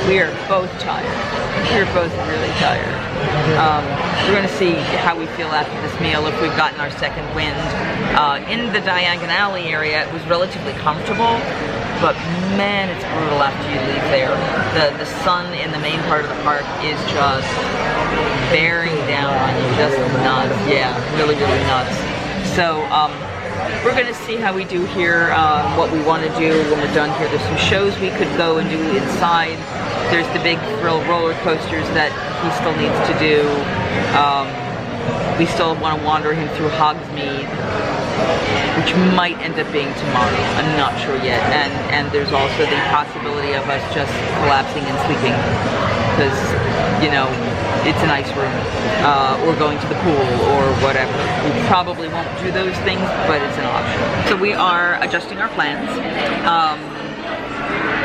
We are both tired. We are both really tired. We're going to see how we feel after this meal, if we've gotten our second wind. In the Diagon Alley area, it was relatively comfortable, but man, it's brutal after you leave there. The sun in the main part of the park is just bearing down on you, just nuts. Yeah, really, really nuts. So, we're going to see how we do here, what we want to do when we're done here. There's some shows we could go and do inside. There's the big thrill roller coasters that he still needs to do. We still want to wander him through Hogsmeade, which might end up being tomorrow. I'm not sure yet. And there's also the possibility of us just collapsing and sleeping, because, you know, it's a nice room, or going to the pool, or whatever. We probably won't do those things, but it's an option. So we are adjusting our plans.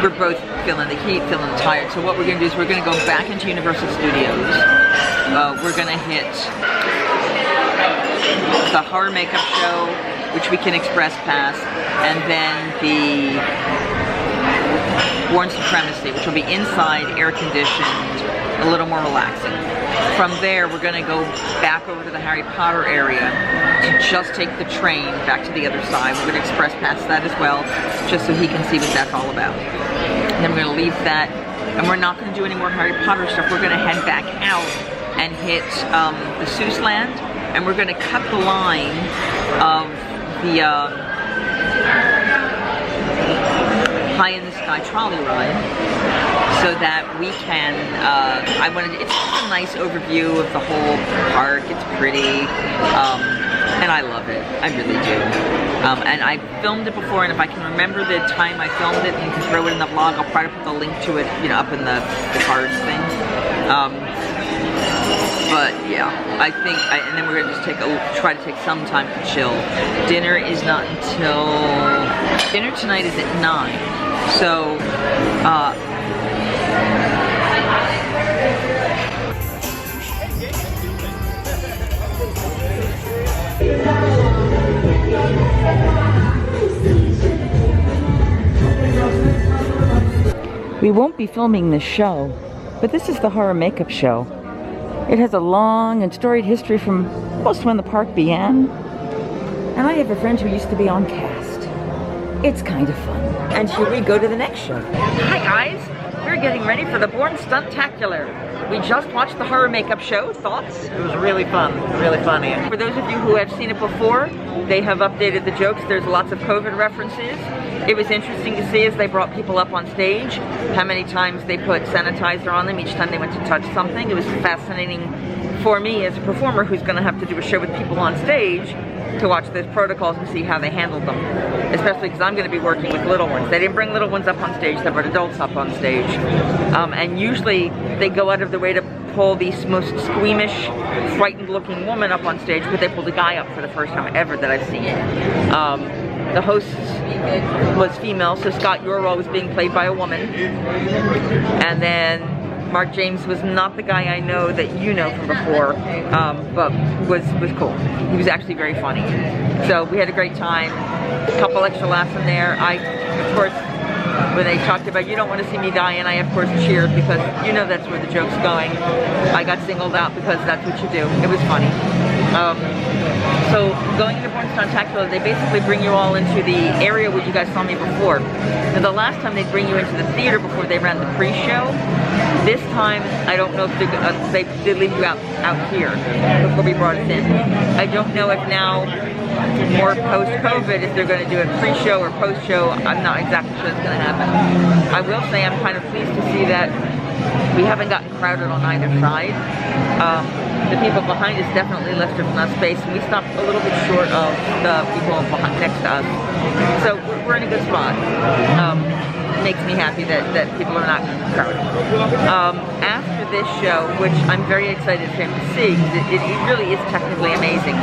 We're both feeling the heat, feeling tired. So what we're gonna do is we're gonna go back into Universal Studios. We're gonna hit the horror makeup show, which we can express pass, and then the Bourne Supremacy, which will be inside, air conditioned, a little more relaxing. From there, we're going to go back over to the Harry Potter area to just take the train back to the other side. We're going to express past that as well, just so he can see what that's all about. And then we're going to leave that, and we're not going to do any more Harry Potter stuff. We're going to head back out and hit the Seuss Land, and we're going to cut the line of the High in the Sky Trolley Ride, so that we can, it's just a nice overview of the whole park. It's pretty, and I love it. I really do. And I filmed it before, and if I can remember the time I filmed it and can throw it in the vlog, I'll try to put the link to it, you know, up in the cards thing. But yeah, I think, and then we're gonna just try to take some time to chill. Dinner is not until, dinner tonight is at 9. So, we won't be filming this show, but this is the horror makeup show. It has a long and storied history from almost when the park began. And I have a friend who used to be on cast. It's kind of fun. And here we go to the next show. Hi guys, we're getting ready for the Bourne Stuntacular. We just watched the horror makeup show. Thoughts? It was really fun, really funny. For those of you who have seen it before, they have updated the jokes. There's lots of COVID references. It was interesting to see as they brought people up on stage, how many times they put sanitizer on them each time they went to touch something. It was fascinating for me as a performer who's going to have to do a show with people on stage to watch those protocols and see how they handled them. Especially because I'm going to be working with little ones. They didn't bring little ones up on stage, they brought adults up on stage. And usually they go out of their way to pull the most squeamish, frightened looking woman up on stage, but they pulled a guy up for the first time ever that I've seen it. The host was female, so Scott Yorwell was being played by a woman. And then Mark James was not the guy I know that you know from before, but was cool. He was actually very funny. So we had a great time. A couple extra laughs in there. Of course, when they talked about you don't want to see me die, and I of course cheered because you know that's where the joke's going. I got singled out because that's what you do. It was funny. So going into Bourne Stuntacular, they basically bring you all into the area where you guys saw me before. Now the last time they'd bring you into the theater before they ran the pre-show. This time, I don't know if they did leave you out here before we brought us in. I don't know if now, more post-COVID, if they're going to do it pre-show or post-show. I'm not exactly sure it's going to happen. I will say I'm kind of pleased to see that we haven't gotten crowded on either side. The people behind us definitely left enough space, and we stopped a little bit short of the people next to us. So we're in a good spot. Makes me happy that people are not crowded. After this show, which I'm very excited for him to see, because it really is technically amazing.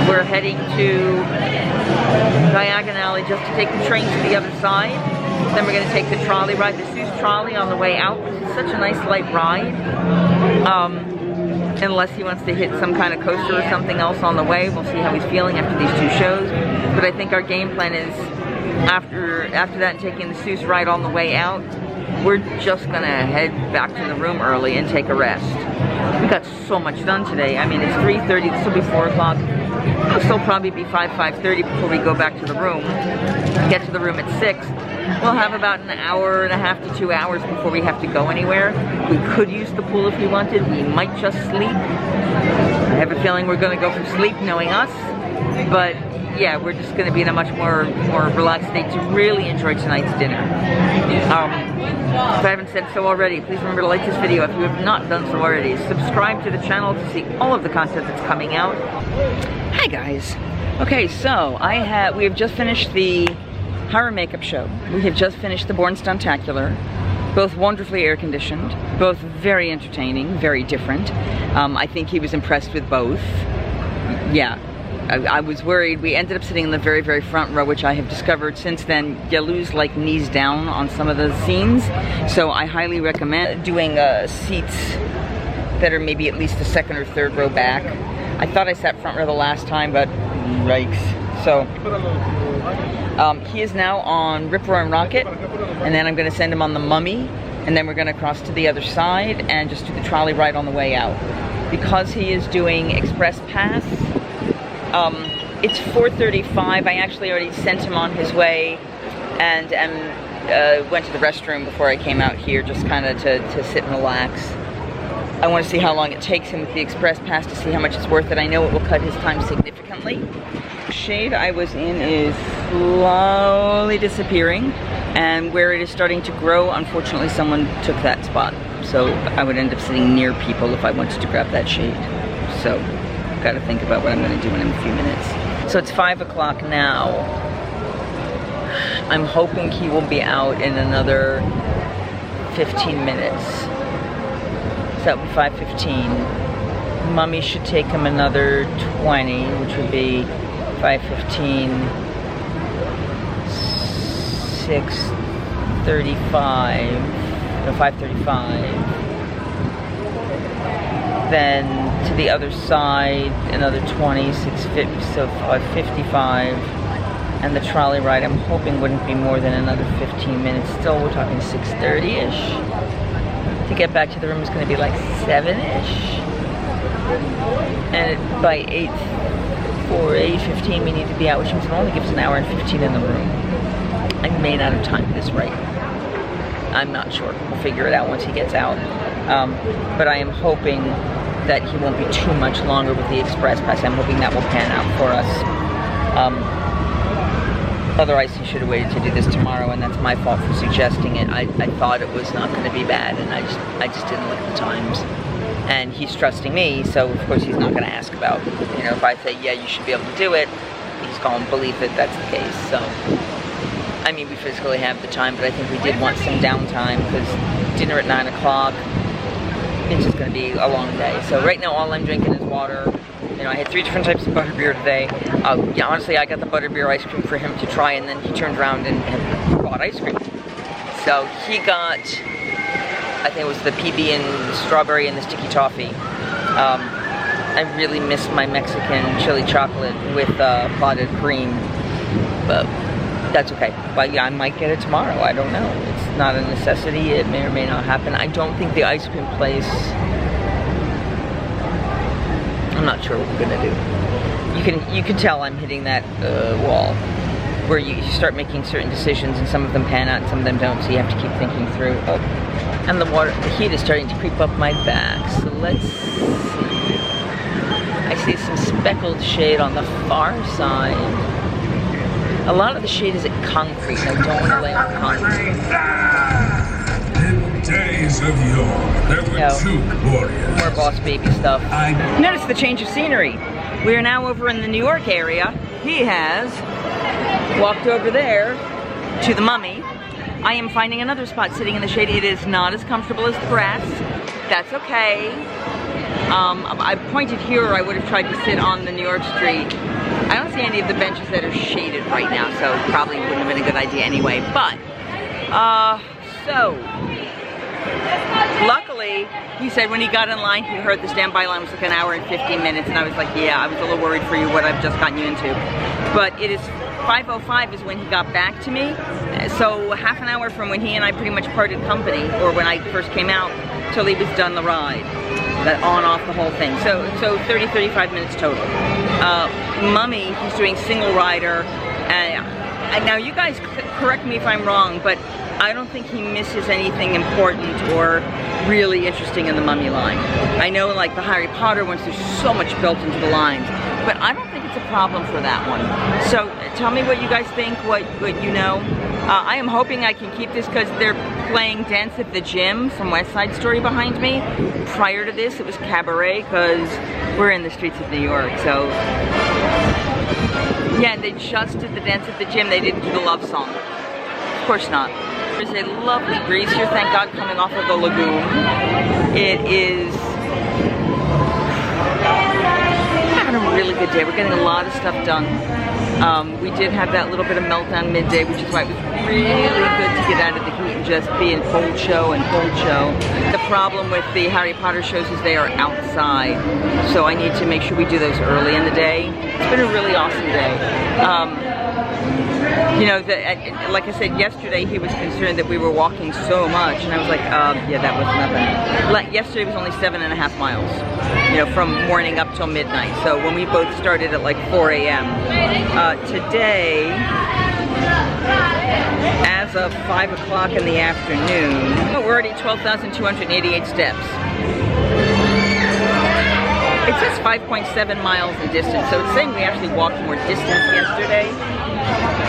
We're heading to Diagon Alley just to take the train to the other side. Then we're going to take the trolley ride, the Seuss trolley on the way out, which is such a nice light ride. Unless he wants to hit some kind of coaster or something else on the way. We'll see how he's feeling after these two shows. But I think our game plan is after that and taking the Seuss ride on the way out, we're just gonna head back to the room early and take a rest. We got so much done today. I mean, it's 3:30, this will be 4 o'clock. It'll still probably be 5:30 before we go back to the room. Get to the room at 6. We'll have about an hour and a half to 2 hours before we have to go anywhere. We could use the pool if we wanted. We might just sleep. I have a feeling we're gonna go for sleep, knowing us. But yeah, we're just gonna be in a much more relaxed state to really enjoy tonight's dinner. If I haven't said so already, please remember to like this video if you have not done so already. Subscribe to the channel to see all of the content that's coming out. Hi guys. Okay, so we have just finished the horror makeup show. We have just finished the Bourne Stuntacular. Both wonderfully air conditioned, both very entertaining, very different. I think he was impressed with both. Yeah. I was worried. We ended up sitting in the very, very front row, which I have discovered since then, you lose like knees down on some of the scenes. So I highly recommend doing seats that are maybe at least the second or third row back. I thought I sat front row the last time, but yikes. So he is now on Rip Roarin Rocket, and then I'm going to send him on the Mummy, and then we're going to cross to the other side and just do the trolley ride on the way out. Because he is doing Express Pass, it's 4:35. I actually already sent him on his way and went to the restroom before I came out here, just kind of to sit and relax. I want to see how long it takes him with the Express Pass to see how much it's worth it. I know it will cut his time significantly. The shade I was in is slowly disappearing, and where it is starting to grow, unfortunately someone took that spot. So I would end up sitting near people if I wanted to grab that shade. So got to think about what I'm going to do in a few minutes. So it's 5 o'clock now. I'm hoping he will be out in another 15 minutes. So that would be 5:15. Mummy should take him another 20, which would be 5:15, 6:35, no, 5:35. Then to the other side, another 20, 6:50, so 5:55. And the trolley ride, I'm hoping wouldn't be more than another 15 minutes. Still, we're talking 6:30-ish. To get back to the room is going to be like 7-ish. And by 8:15 we need to be out, which means it only gives an hour and 15 in the room. I may not have timed this right. I'm not sure. We'll figure it out once he gets out. But I am hoping that he won't be too much longer with the Express Pass. I'm hoping that will pan out for us. Otherwise, he should have waited to do this tomorrow, and that's my fault for suggesting it. I thought it was not going to be bad, and I just didn't look at the times. And he's trusting me, so of course he's not going to ask about, you know, if I say, yeah, you should be able to do it, he's going to believe that that's the case. So, I mean, we physically have the time, but I think we did want some downtime, because dinner at 9 o'clock, it's just going to be a long day. So right now, all I'm drinking is water. You know, I had 3 different types of butterbeer today. Yeah, honestly, I got the butterbeer ice cream for him to try, and then he turned around and bought ice cream. So he got, I think it was the PB and strawberry and the sticky toffee. I really miss my Mexican chili chocolate with clotted cream, but that's okay. But yeah, I might get it tomorrow. I don't know. It's not a necessity. It may or may not happen. I don't think the ice cream place, I'm not sure what we're gonna do. You can tell I'm hitting that wall where you start making certain decisions, and some of them pan out and some of them don't, so you have to keep thinking through. Oh, and the heat is starting to creep up my back, so let's see. I see some speckled shade on the far side. A lot of the shade is at concrete. I don't want to lay on concrete. In days of yore, there were 2 warriors. More Boss Baby stuff. Notice the change of scenery. We are now over in the New York area. He has walked over there to the Mummy. I am finding another spot sitting in the shade. It is not as comfortable as the grass. That's okay. I pointed here, or I would have tried to sit on the New York street. I don't see any of the benches that are shaded right now, so probably wouldn't have been a good idea anyway. But, so, Luckily, he said when he got in line, he heard the standby line was like an hour and 15 minutes, and I was like, yeah, I was a little worried for you what I've just gotten you into. But it is 5:05 is when he got back to me, so half an hour from when he and I pretty much parted company, or when I first came out, till he was done the ride. That on-off the whole thing. So 30-35 minutes total. Mummy, he's doing single rider. And now you guys correct me if I'm wrong, but I don't think he misses anything important or really interesting in the Mummy line. I know like the Harry Potter ones, there's so much built into the lines, but I don't think it's a problem for that one. So tell me what you guys think, what you know. I am hoping I can keep this because they're playing Dance at the Gym from West Side Story behind me. Prior to this, it was Cabaret because we're in the streets of New York, so. Yeah, they just did the Dance at the Gym, they didn't do the love song. Of course not. There's a lovely breeze here, thank God, coming off of the lagoon. It is having a really good day. We're getting a lot of stuff done. We did have that little bit of meltdown midday, which is why it was really good to get out of the heat and just be in cold show and cold show. The problem with the Harry Potter shows is they are outside, so I need to make sure we do those early in the day. It's been a really awesome day. You know, like I said yesterday, he was concerned that we were walking so much, and I was like, yeah, that was nothing. Yesterday was only 7.5 miles, you know, from morning up till midnight. So when we both started at like 4 a.m. Today, as of 5 o'clock in the afternoon, we're already 12,288 steps. It says 5.7 miles in distance, so it's saying we actually walked more distance yesterday.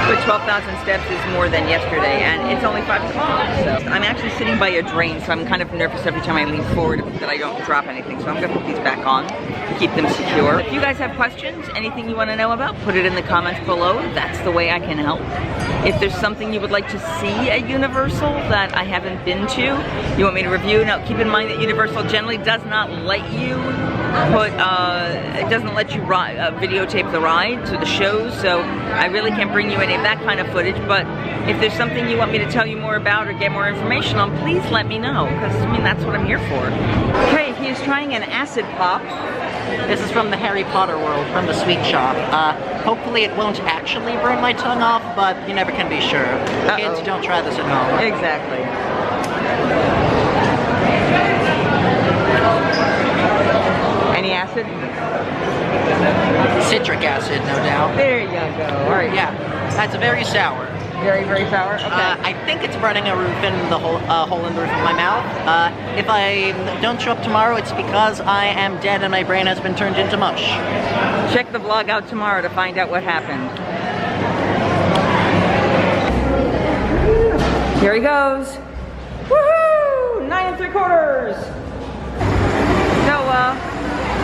But 12,000 steps is more than yesterday, and it's only 5 o'clock. So I'm actually sitting by a drain, so I'm kind of nervous every time I lean forward that I don't drop anything. So I'm gonna put these back on, keep them secure. If you guys have questions, anything you want to know about, put it in the comments below. That's the way I can help. If there's something you would like to see at Universal that I haven't been to, you want me to review, now keep in mind that Universal generally does not let you put, it doesn't let you videotape the rides or the shows, so I really can't bring you any of that kind of footage, but if there's something you want me to tell you more about or get more information on, please let me know, because I mean, that's what I'm here for. Okay, he is trying an acid pop. This is from the Harry Potter world, from the sweet shop. Hopefully it won't actually burn my tongue off, but you never can be sure. Kids, don't try this at home. Exactly. Any acid? Citric acid, no doubt. There you go. All right. Yeah, that's very sour. Very, very sour? Okay. I think it's burning a roof in the hole in the roof of my mouth. If I don't show up tomorrow, it's because I am dead and my brain has been turned into mush. Check the vlog out tomorrow to find out what happened. Here he goes. Woohoo! 9 3/4. So,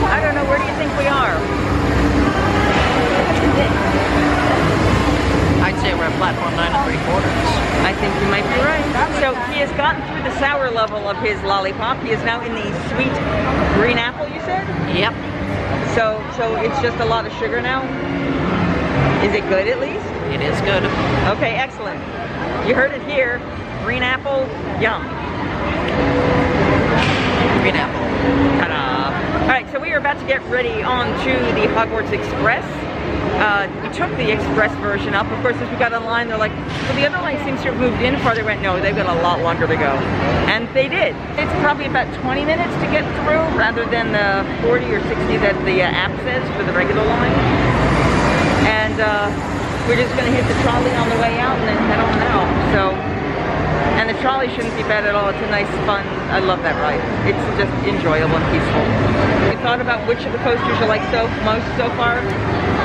I don't know, where do you think we are? I'd say we're at platform 9 3/4. I think you might be right. So he has gotten through the sour level of his lollipop. He is now in the sweet green apple, you said? Yep. So it's just a lot of sugar now? Is it good at least? It is good. Okay, excellent. You heard it here. Green apple, yum. Green apple. Ta-da. All right, so we are about to get ready on to the Hogwarts Express. We took the express version up. Of course, as we got online, they're like, well, the other line seems to have moved in farther. Went, no, they've got a lot longer to go. And they did. It's probably about 20 minutes to get through rather than the 40 or 60 that the app says for the regular line. And we're just going to hit the trolley on the way out and then head on out. So, and the trolley shouldn't be bad at all. It's a nice, fun, I love that ride. It's just enjoyable and peaceful. You thought about which of the coasters you like most so far?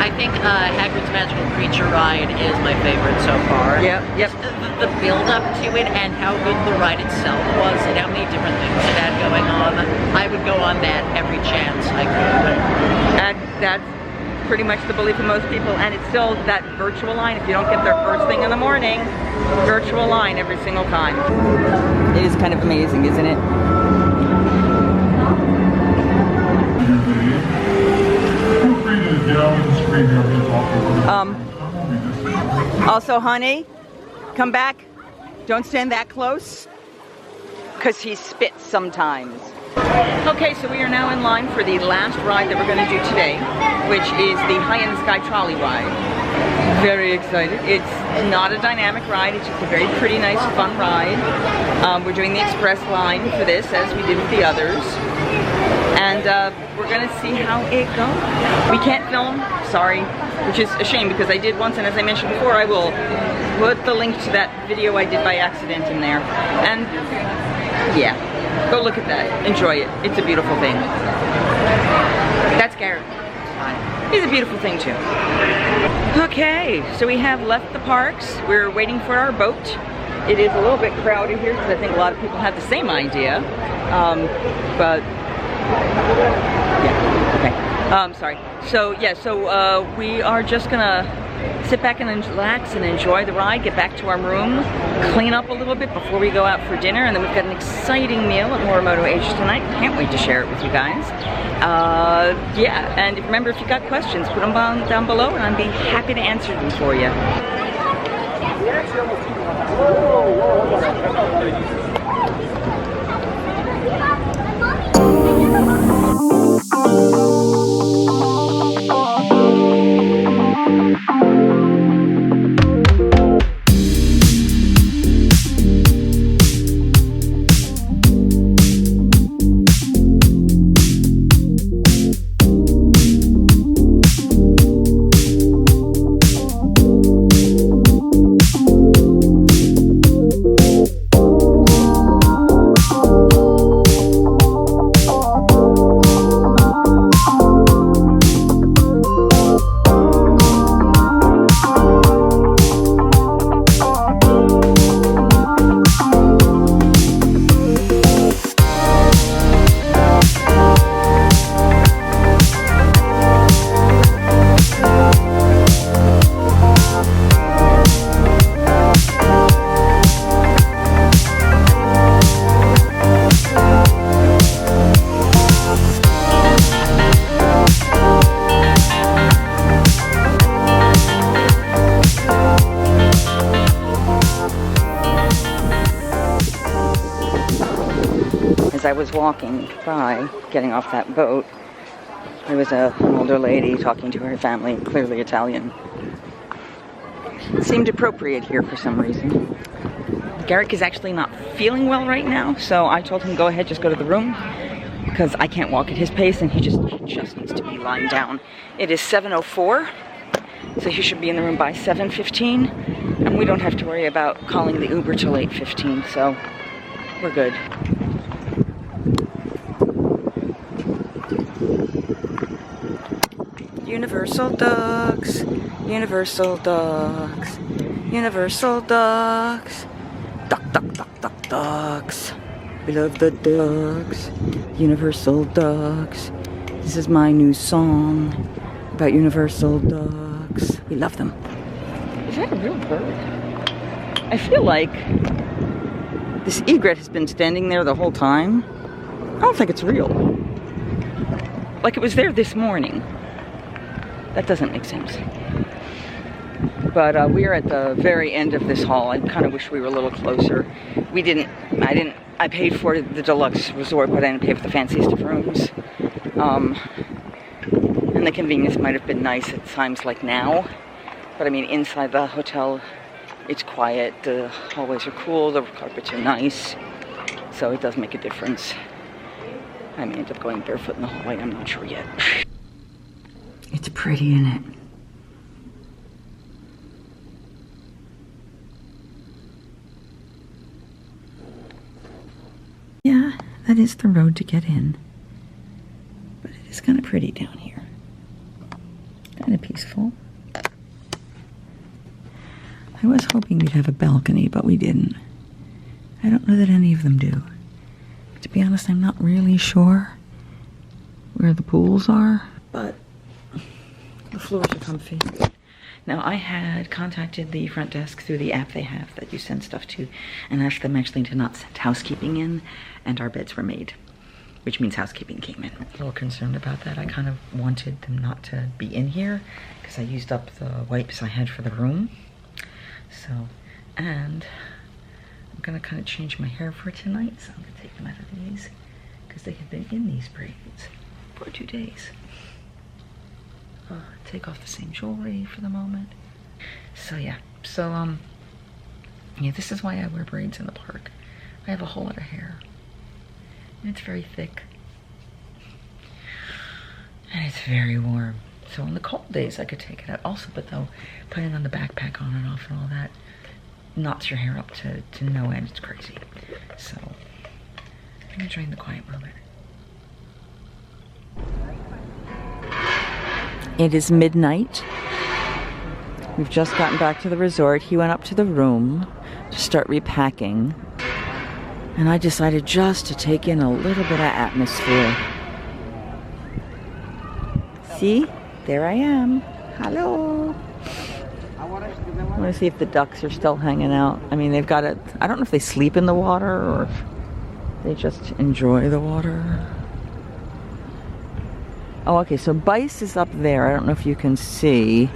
I think Hagrid's Magical Creature Ride is my favorite so far. Yep. The build up to it and how good the ride itself was and how many different things it had going on. I would go on that every chance I could. And that's pretty much the belief of most people, and it's still that virtual line. If you don't get there first thing in the morning, virtual line every single time. It is kind of amazing, isn't it? Also, honey, come back. Don't stand that close. because he spits sometimes. Okay, so we are now in line for the last ride that we're going to do today, which is the high-end Sky Trolley Ride. Very excited. It's not a dynamic ride, it's just a very pretty, nice, fun ride. We're doing the express line for this, as we did with the others. And we're going to see how it goes. We can't film, sorry, which is a shame because I did once, and as I mentioned before, I will put the link to that video I did by accident in there. And yeah, go look at that. Enjoy it. It's a beautiful thing. That's Garrick. He's a beautiful thing too. Okay, so we have left the parks. We're waiting for our boat. It is a little bit crowded here because I think a lot of people have the same idea. But yeah, okay. Sorry. So yeah, so we are just gonna sit back and relax and enjoy the ride, get back to our room, clean up a little bit before we go out for dinner, and then we've got an exciting meal at Morimoto H tonight. Can't wait to share it with you guys. Yeah, and remember, if you got questions, put them down below and I'd be happy to answer them for you. As I was walking by, getting off that boat, there was an older lady talking to her family, clearly Italian. It seemed appropriate here for some reason. Garrick is actually not feeling well right now, so I told him go ahead, just go to the room, because I can't walk at his pace and he just needs to be lying down. It is 7:04, so he should be in the room by 7:15, and we don't have to worry about calling the Uber till 8:15, so we're good. Universal ducks, universal ducks, universal ducks, duck, duck, duck, duck, ducks. We love the ducks, universal ducks. This is my new song about universal ducks. We love them. Is that a real bird? I feel like this egret has been standing there the whole time. I don't think it's real. Like it was there this morning. That doesn't make sense. But we are at the very end of this hall. I kind of wish we were a little closer. I paid for the deluxe resort, but I didn't pay for the fanciest of rooms. And the convenience might have been nice at times like now. But I mean, inside the hotel, it's quiet. The hallways are cool. The carpets are nice. So it does make a difference. I may end up going barefoot in the hallway. I'm not sure yet. It's pretty, isn't it? Yeah, that is the road to get in. But it is kind of pretty down here. Kind of peaceful. I was hoping we'd have a balcony, but we didn't. I don't know that any of them do. To be honest, I'm not really sure where the pools are, but the floors are comfy. Now, I had contacted the front desk through the app they have that you send stuff to and asked them actually to not send housekeeping in, and our beds were made, which means housekeeping came in. A little concerned about that. I kind of wanted them not to be in here because I used up the wipes I had for the room. So, and I'm gonna kind of change my hair for tonight, so I'm gonna take them out of these because they have been in these braids for 2 days. Take off the same jewelry for the moment. So yeah, yeah, this is why I wear braids in the park. I have a whole lot of hair, and it's very thick, and it's very warm. So on the cold days, I could take it out also, but though, putting on the backpack on and off and all that knots your hair up to no end. It's crazy. So I'm enjoying the quiet moment. It is midnight. We've just gotten back to the resort. He went up to the room to start repacking, and I decided just to take in a little bit of atmosphere. See? There I am. Hello. I want to see if the ducks are still hanging out. I mean, they've got it. I don't know if they sleep in the water or if they just enjoy the water. Oh, okay, so Bice is up there. I don't know if you can see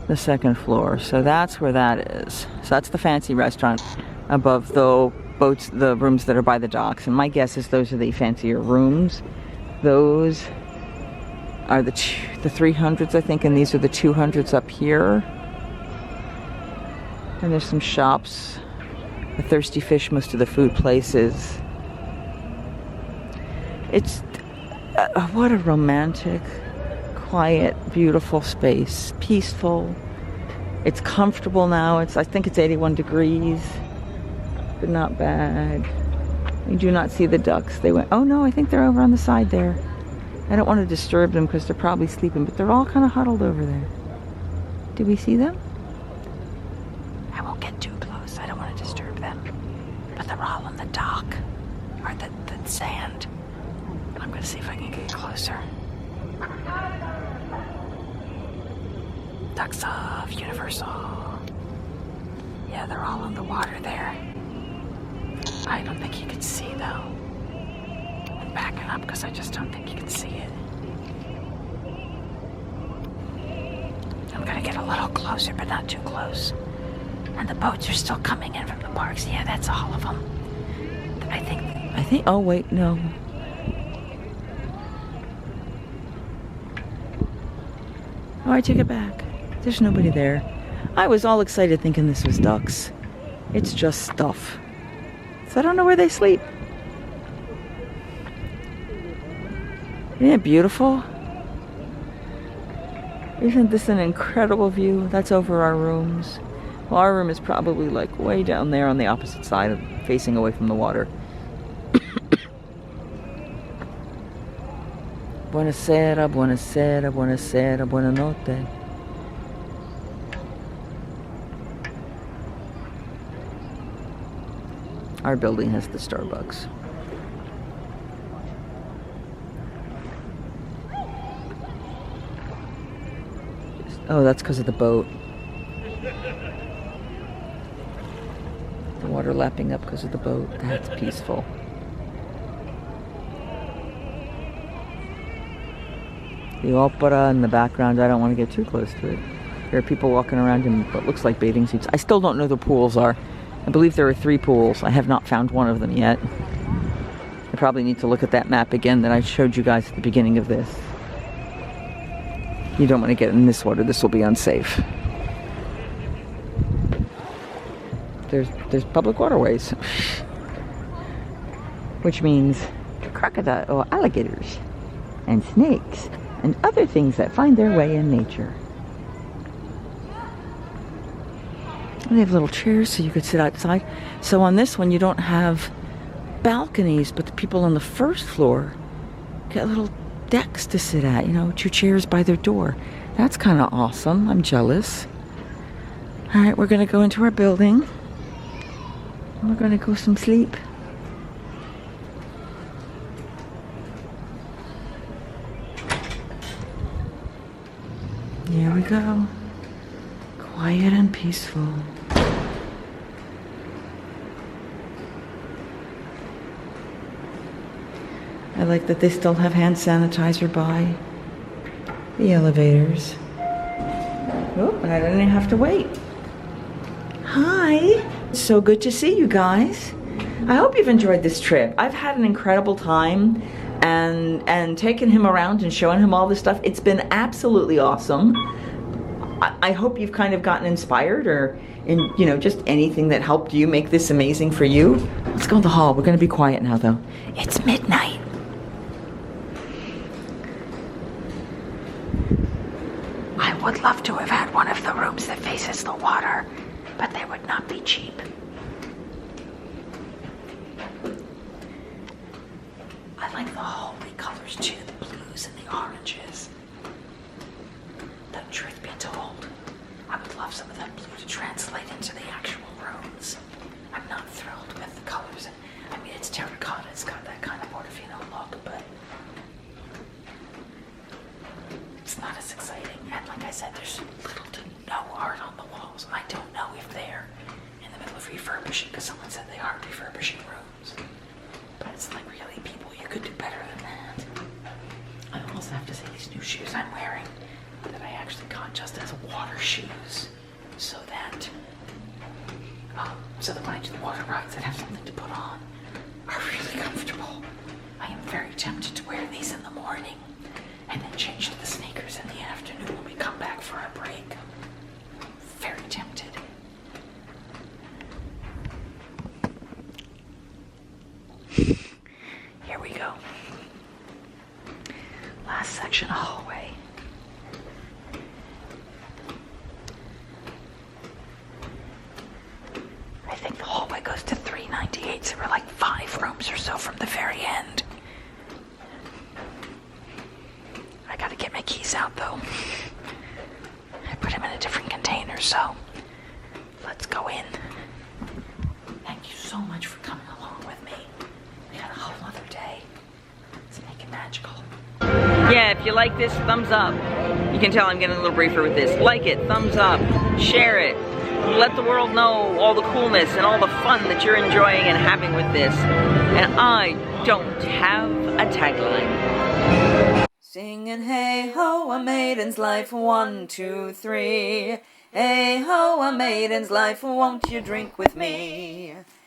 the second floor. So that's where that is. So that's the fancy restaurant above the boats, the rooms that are by the docks. And my guess is those are the fancier rooms. Those are the 300s, I think, and these are the 200s up here. And there's some shops. The Thirsty Fish, most of the food places. It's what a romantic, quiet, beautiful space. Peaceful. It's comfortable now. I think it's 81 degrees, but not bad. We do not see the ducks. They went, oh no, I think they're over on the side there. I don't want to disturb them because they're probably sleeping, but they're all kind of huddled over there. Do we see them? I won't get too close. I don't want to disturb them. But they're all on the dock, or the sand. I'm going to see if I can get closer. Ducks of Universal. Yeah, they're all on the water there. I don't think you can see, though. I'm backing up because I just don't think you can see it. I'm going to get a little closer, but not too close. And the boats are still coming in from the parks. Yeah, that's all of them. I think, oh wait, no. Oh, I take it back. There's nobody there. I was all excited thinking this was ducks. It's just stuff. So I don't know where they sleep. Isn't it beautiful? Isn't this an incredible view? That's over our rooms. Well, our room is probably like way down there on the opposite side, facing away from the water. Buonasera, buonasera, buonasera, buonanotte. Our building has the Starbucks. Oh, that's because of the boat. The water lapping up because of the boat. That's peaceful. The opera in the background, I don't want to get too close to it. There are people walking around in what looks like bathing suits. I still don't know the pools are. I believe there are 3 pools. I have not found one of them yet. I probably need to look at that map again that I showed you guys at the beginning of this. You don't want to get in this water. This will be unsafe. There's public waterways. Which means crocodile or alligators and snakes and other things that find their way in nature. And they have little chairs so you could sit outside. So on this one you don't have balconies, but the people on the first floor get little decks to sit at, 2 chairs by their door. That's kind of awesome. I'm jealous. All right, we're going to go into our building. And we're going to go some sleep. Here we go. Quiet and peaceful. I like that they still have hand sanitizer by the elevators. Oh, and I didn't have to wait. Hi, So good to see you guys. I hope you've enjoyed this trip. I've had an incredible time and taking him around and showing him all this stuff. It's been absolutely awesome. I hope you've kind of gotten inspired or just anything that helped you make this amazing for you. Let's go in the hall. We're going to be quiet now though. It's midnight. I would love to have had one of the rooms that faces the water, but they would not be cheap. I like the holy colors too, the blues and the oranges. The truth be told, I would love some of that blue to translate into the actual rooms. I'm not thrilled with the colors. I mean, it's terracotta, it's got that kind of Portofino look, but it's not as exciting. And like I said, there's little to no art on the walls. I don't know if they're in the middle of refurbishing, because someone said they are refurbishing rooms. But it's like, really, people, you could do better than that. I also have to say, these new shoes I'm wearing that I actually got just as water shoes, so that when I do the water rides, I have something to put on, are really comfortable. I am very tempted to wear these in the morning and then change to the sneakers in the afternoon when we come back for a break. Very tempted. Here we go. Last section of hallway. I think the hallway goes to 398, so we're like 5 rooms or so from the very end. I gotta get my keys out though. I put them in a different container, so let's go in. Thank you so much for coming along with me. We got a whole other day. Let's make it magical. Yeah, if you like this, thumbs up. You can tell I'm getting a little briefer with this. Like it, thumbs up, share it. Let the world know all the coolness and all the fun that you're enjoying and having with this. And I don't have a tagline. Singing hey ho, a maiden's life, 1, 2, 3. Hey ho, a maiden's life, won't you drink with me?